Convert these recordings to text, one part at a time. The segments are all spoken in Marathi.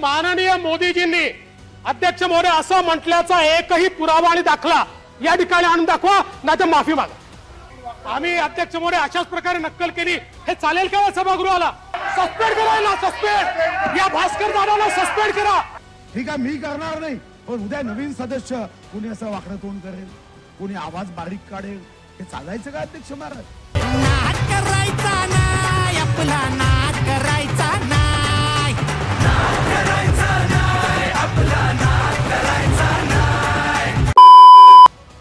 माननीय मोदीजींनी अध्यक्ष महोदय असं म्हटल्याचा एकही पुरावा आणि दाखला या ठिकाणी आणून दाखवा, नाही तर माफी मागा। आम्ही अध्यक्ष महोदय अशाच प्रकारे नक्कल केली, हे चालेल का सभागृहाला? सस्पेंड करायला, सस्पेंड या भास्कर दादाला सस्पेंड करा। ठीक आहे, मी करणार नाही, पण उद्या नवीन सदस्य कोणी असं वाकडं तोंड करेल, कोणी आवाज बारीक काढेल, हे चालायचं का अध्यक्ष महाराज? नाद करायचा नाही, आपला नाद करायचा नाही, नाद करायचा नाही, आपला नाद करायचा नाही।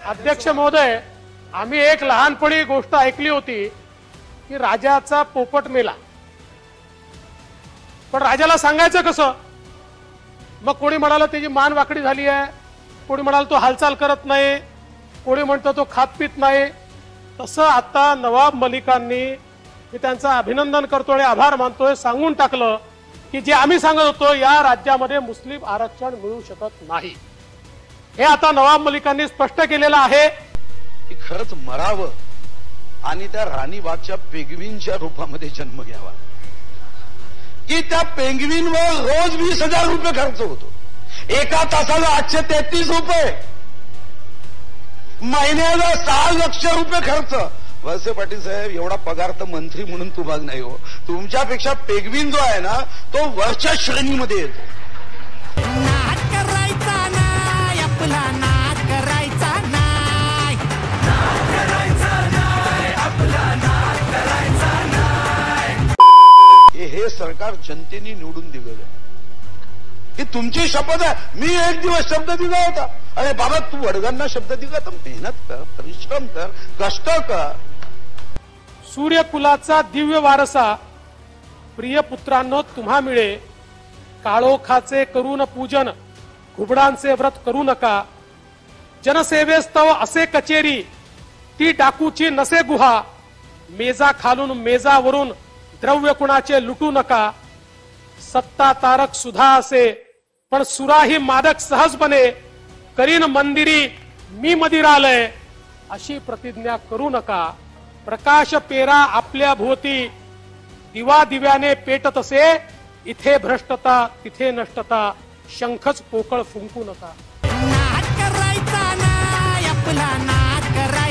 अध्यक्ष महोदय, आम्ही एक लहानपणी गोष्ट ऐकली होती की राजाचा पोपट मेला, पण राजाला सांगायचं कसं? मग कोणी म्हणाला त्याची मान वाकडी झाली आहे, कोणी म्हणाला तो हालचाल करत नाही, कोणी म्हणतो तो खात पित नाही। तसं आता नवाब मलिकांनी, मी त्यांचं अभिनंदन करतो आणि आभार मानतोय, सांगून टाकलं की जे आम्ही सांगत होतो या राज्यामध्ये मुस्लिम आरक्षण मिळू शकत नाही, हे आता नवाब मलिकांनी स्पष्ट केलेलं आहे की खरंच मरावं आणि त्या राणीबागच्या पेंग्विनच्या रूपामध्ये जन्म घ्यावा, की त्या पेंग्विनवर रोज 20,000 रुपये खर्च होतो, एका तासाला 833 रुपये, महिन्याला 6 लाख रुपये खर्च। वळसे पाटील साहेब, एवढा पगार तर मंत्री म्हणून तुम्हाला नाही हो, तुमच्यापेक्षा पेंग्विन जो आहे ना तो वरच्या श्रेणीमध्ये येतो। नाद करायचा नाही, आपला नाद करायचा नाही, नाद करायचा नाही, आपला नाद करायचा नाही। हे सरकार जनतेने निवडून दिलेलं आहे, ही तुमची शपथ आहे। मी एक दिवस शब्द दिला होता, अरे बाबा तू वडगांना शब्द दिला तर मेहनत कर, परिश्रम कर, कष्ट कर। सूर्यकुलाचा दिव्य वारसा प्रिय पुत्रांनो तुम्हा मिळे, काळोखाचे करून पूजन, घुबडांचे व्रत करू नका, जनसेवेस्तव असे कचेरी, ती डाकूची नसे गुहा, मेजा खालून मेजावरून द्रव्य कुणाचे लुटू नका, सत्ता तारक सुधा असे पण सुराही मादक सहज बने, करीन मंदिरी मी मदिरालय, अशी प्रतिज्ञा करू नका। प्रकाश पेरा आपल्या भोवती, दिवा दिव्याने पेटत असे, इथे भ्रष्टता तिथे नष्टता, शंखच पोकळ फुंकू नका। नाद करायचा नाही, आपला नाद करायचा